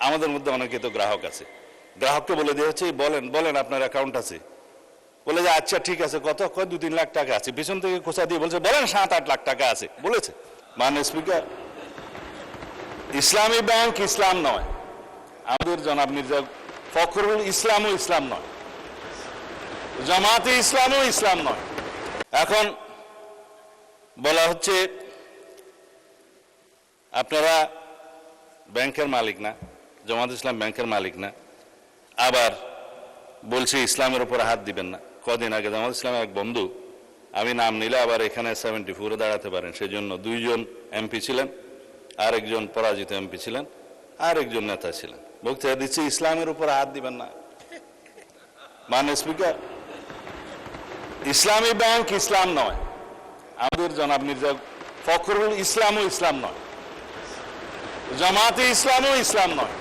আমাদের মধ্যে অনেকে তো গ্রাহক আছে, গ্রাহককে বলে দেওয়া হচ্ছে বলেন বলেন আপনার অ্যাকাউন্ট আছে, বলে যে আচ্ছা ঠিক আছে, কত কয় 2-3 লাখ টাকা আছে, পিছন থেকে খোঁচা দিয়ে বলছে বলেন 7-8 লাখ টাকা আছে বলেছে। মাননীয় স্পিকার, ইসলামী ব্যাংক ইসলাম নয়, আমাদের জনাব মির্জা ফখরুল ইসলামও ইসলাম নয়, জামাতে ইসলামও ইসলাম নয়। এখন বলা হচ্ছে আপনারা ব্যাংকের মালিক না, জামাত ইসলাম ব্যাংকের মালিক না, আবার বলছে ইসলামের উপর হাত দিবেন না। কদিন আগে জামাত ইসলামের এক বন্ধু, আমি নাম নিলে আবার এখানে 74-এ দাঁড়াতে পারেন, সেজন্য 2 জন এমপি ছিলেন, আরেকজন পরাজিত এমপি ছিলেন, আরেকজন নেতা ছিলেন, বক্তৃতা দিচ্ছে ইসলামের উপর হাত দিবেন না। মাননীয় স্পিকার, ইসলামী ব্যাংক ইসলাম নয়, আমাদের জনাব মির্জা ফখরুল ইসলামও ইসলাম নয়, জামাতে ইসলামও ইসলাম নয়।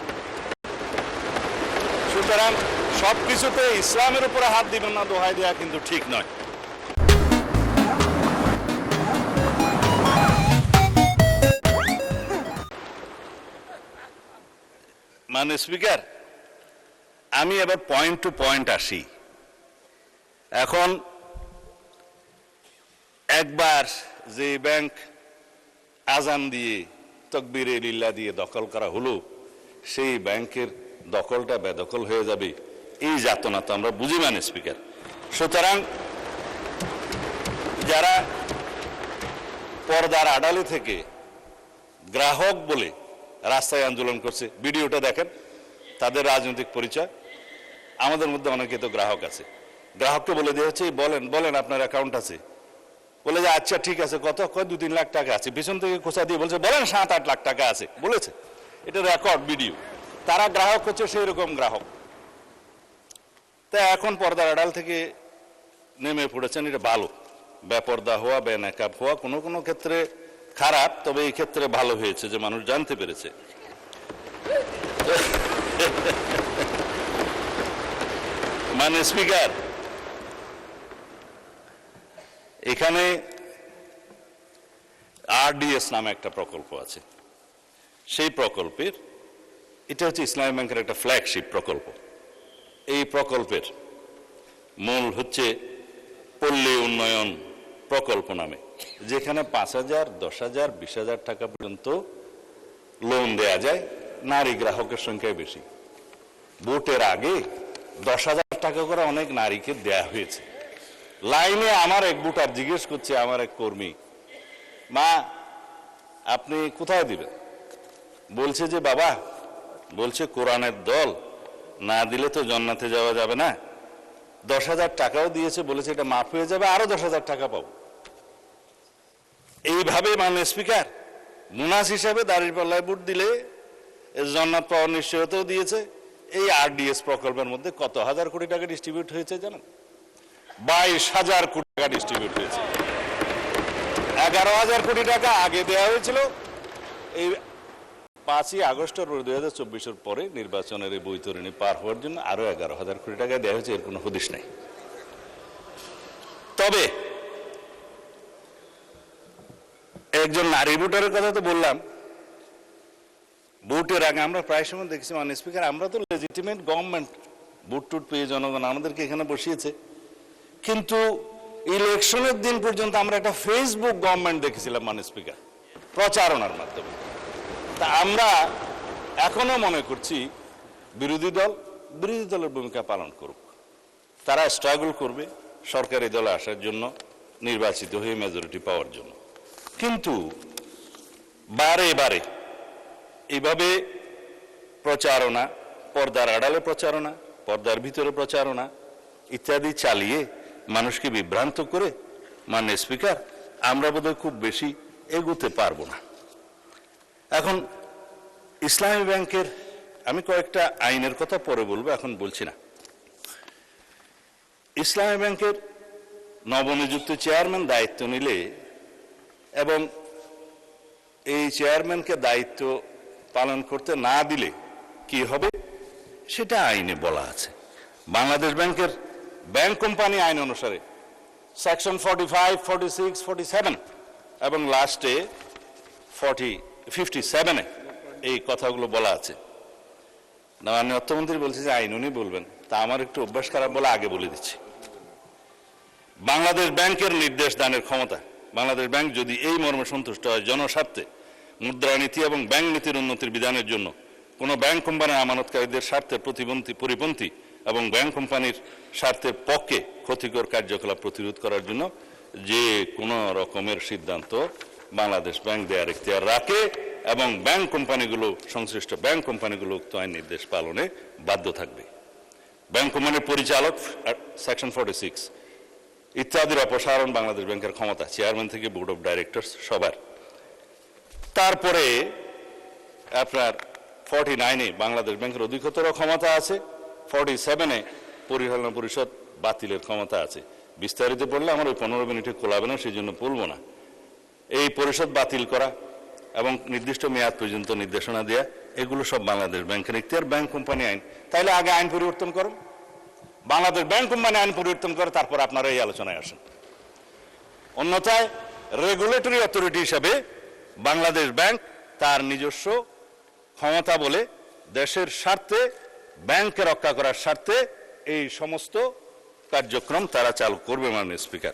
সুতরাং সবকিছুতে ইসলামের উপরে হাত দিবেন না দোহাই দেওয়া কিন্তু ঠিক নয়। মাননীয় স্পিকার, আমি এবার পয়েন্ট টু পয়েন্ট আসি। এখন একবার যে ব্যাংক আজান দিয়ে তকবীরে লিল্লাহ দিয়ে দখল করা হলো, সেই ব্যাংকের দখলটা বেদখল হয়ে যাবে, এই যাতনা তো আমরা বুঝি মাননীয় স্পিকার। সুতরাং যারা পর্দার আড়ালে থেকে গ্রাহক বলে রাস্তায় আন্দোলন করছে, ভিডিওটা দেখেন, তাদের রাজনৈতিক পরিচয়। আমাদের মধ্যে অনেকে তো গ্রাহক আছে, গ্রাহককে বলে দেওয়া হচ্ছে বলেন বলেন আপনার অ্যাকাউন্ট আছে, বলে যে আচ্ছা ঠিক আছে, কত কয় 2-3 লাখ টাকা আছে, পিছন থেকে খোঁচা দিয়ে বলছে বলেন 7-8 লাখ টাকা আছে বলেছে। এটা রেকর্ড ভিডিও। তারা গ্রাহক হচ্ছে সেই রকম গ্রাহক। তাই এখন পর্দার আড়াল থেকে নেমে পড়েছেন, এটা ভালো। বেপর্দা হওয়া, বেনাকাব হওয়া কোনো কোনো ক্ষেত্রে খারাপ, তবে এই ক্ষেত্রে ভালো হয়েছে যে মানুষ জানতে পেরেছে। মাননীয় স্পিকার, এখানে আরডিএস নামে একটা প্রকল্প আছে। সেই প্রকল্পের, এটা হচ্ছে ইসলামী ব্যাংকের একটা ফ্ল্যাগশিপ প্রকল্প। এই প্রকল্পের মূল হচ্ছে পল্লী উন্নয়ন প্রকল্প নামে, যেখানে 5,000, 10,000, 20,000 টাকা পর্যন্ত লোন দেয়া যায়। নারী গ্রাহকের সংখ্যায় বেশি। ভোটের আগে 10,000 টাকা করে অনেক নারীকে দেয়া হয়েছে। লাইনে আমার এক ভোটার জিজ্ঞেস করছে, আমার এক কর্মী, মা আপনি কোথায় দিবেন? বলছে যে বাবা, বলছে কোরআনের দল না দিলে তো জান্নাতে যাওয়া যাবে না, 10,000 টাকাও দিয়েছে, বলেছে এটা মাফ হয়ে যাবে, আরো 10,000 টাকা পাবো। এইভাবে মাননীয় স্পিকার, মুনাস হিসাবে দাঁড়িপাল্লায় ভোট দিলে জান্নাত পাওয়ার নিশ্চয়তাও দিয়েছে। এই আরডিএস প্রকল্পের মধ্যে কত হাজার কোটি টাকা ডিস্ট্রিবিউট হয়েছে জানেন? 22,000 কোটি টাকা ডিস্ট্রিবিউট হয়েছে। 11,000 কোটি টাকা আগে দেওয়া হয়েছিল। এই 5ই আগস্ট 2024-এর পরে নির্বাচনের এই বৈতরণী পার হওয়ার জন্য আরো 11,000 কোটি টাকা দেওয়া হয়েছে, এর কোনো হদিশ নাই। তবে একজন নারী ভোটারের কথা তো বললাম। ভোটের আগে আমরা প্রায় সময় দেখছি মাননীয় স্পিকার, আমরা তো লেজিটিমেট গভর্নমেন্ট, ভোট টুট পেয়ে জনগণ আমাদেরকে এখানে বসিয়েছে, কিন্তু ইলেকশনের দিন পর্যন্ত আমরা একটা ফেসবুক গভর্নমেন্ট দেখেছিলাম মাননীয় স্পিকার, প্রচারণার মাধ্যমে। তা আমরা এখনো মনে করছি বিরোধী দলের ভূমিকা পালন করুক, তারা স্ট্রাগল করবে সরকারি দলে আসার জন্য, নির্বাচিত হয়ে মেজরিটি পাওয়ার জন্য। কিন্তু বারে বারে এইভাবে প্রচারণা, পর্দার আড়ালে প্রচারণা, পর্দার ভিতরে প্রচারণা ইত্যাদি চালিয়ে মানুষকে বিভ্রান্ত করে মাননীয় স্পিকার আমরা বোধহয় খুব বেশি এগোতে পারবো না। এখন ইসলামী ব্যাংকের আমি কয়েকটা আইনের কথা পরে বলবো, এখন বলছি না। ইসলামী ব্যাংকের নবনিযুক্ত চেয়ারম্যান দায়িত্ব নিলে এবং এই চেয়ারম্যানকে দায়িত্ব পালন করতে না দিলে কি হবে সেটা আইনে বলা আছে। বাংলাদেশ ব্যাংকের ব্যাংক কোম্পানি আইন অনুসারে সেকশন 45, 46, 47 এবং লাস্টে 57-এ এই কথাগুলো বলা আছে। না, মাননীয় অর্থমন্ত্রী বলছে যে আইন উনি বলবেন, তা আমার একটু অভ্যাস খারাপ বলে আগে বলে দিচ্ছি। বাংলাদেশ ব্যাংকের নির্দেশ দানের ক্ষমতা, বাংলাদেশ ব্যাংক যদি এই মর্মে সন্তুষ্ট হয় জনস্বার্থে মুদ্রানীতি এবং ব্যাংক নীতির উন্নতির বিধানের জন্য কোনো ব্যাংক কোম্পানির আমানতকারীদের স্বার্থের পরিপন্থী এবং ব্যাংক কোম্পানির স্বার্থের পক্ষে ক্ষতিকর কার্যকলাপ প্রতিরোধ করার জন্য যে কোনো রকমের সিদ্ধান্ত বাংলাদেশ ব্যাংক দেওয়ার এখতিয়ার রাখে এবং ব্যাংক কোম্পানিগুলো সংশ্লিষ্ট ব্যাংক কোম্পানিগুলো উক্ত আইন নির্দেশ পালনে বাধ্য থাকবে। ব্যাংক কোম্পানির পরিচালক সেকশন 46 ইত্যাদির অপসারণ বাংলাদেশ ব্যাংকের ক্ষমতা, চেয়ারম্যান থেকে বোর্ড অফ ডাইরেক্টরস সবার। তারপরে আপনার 49-এ বাংলাদেশ ব্যাংকের অধিকতর ক্ষমতা আছে, 47-এ পরিচালনা পরিষদ বাতিলের ক্ষমতা আছে। বিস্তারিত পড়লে আমার ওই 15 মিনিটে কোলাবে না, সেই জন্য বলবো না। এই পরিষদ বাতিল করা এবং নির্দিষ্ট মেয়াদ পর্যন্ত নির্দেশনা দেয়া, এগুলো সব বাংলাদেশ ব্যাংকের এখতিয়ার। ব্যাংক কোম্পানি আইন, তাইলে আগে আইন পরিবর্তন করুন, বাংলাদেশ ব্যাংক কোম্পানি আইন পরিবর্তন করে তারপর আপনারা এই আলোচনায় আসেন। অন্যথায় রেগুলেটরি অথরিটি হিসাবে বাংলাদেশ ব্যাংক তার নিজস্ব ক্ষমতা বলে দেশের স্বার্থে ব্যাংককে রক্ষা করার স্বার্থে এই সমস্ত কার্যক্রম তারা চালু করবে। মাননীয় স্পিকার,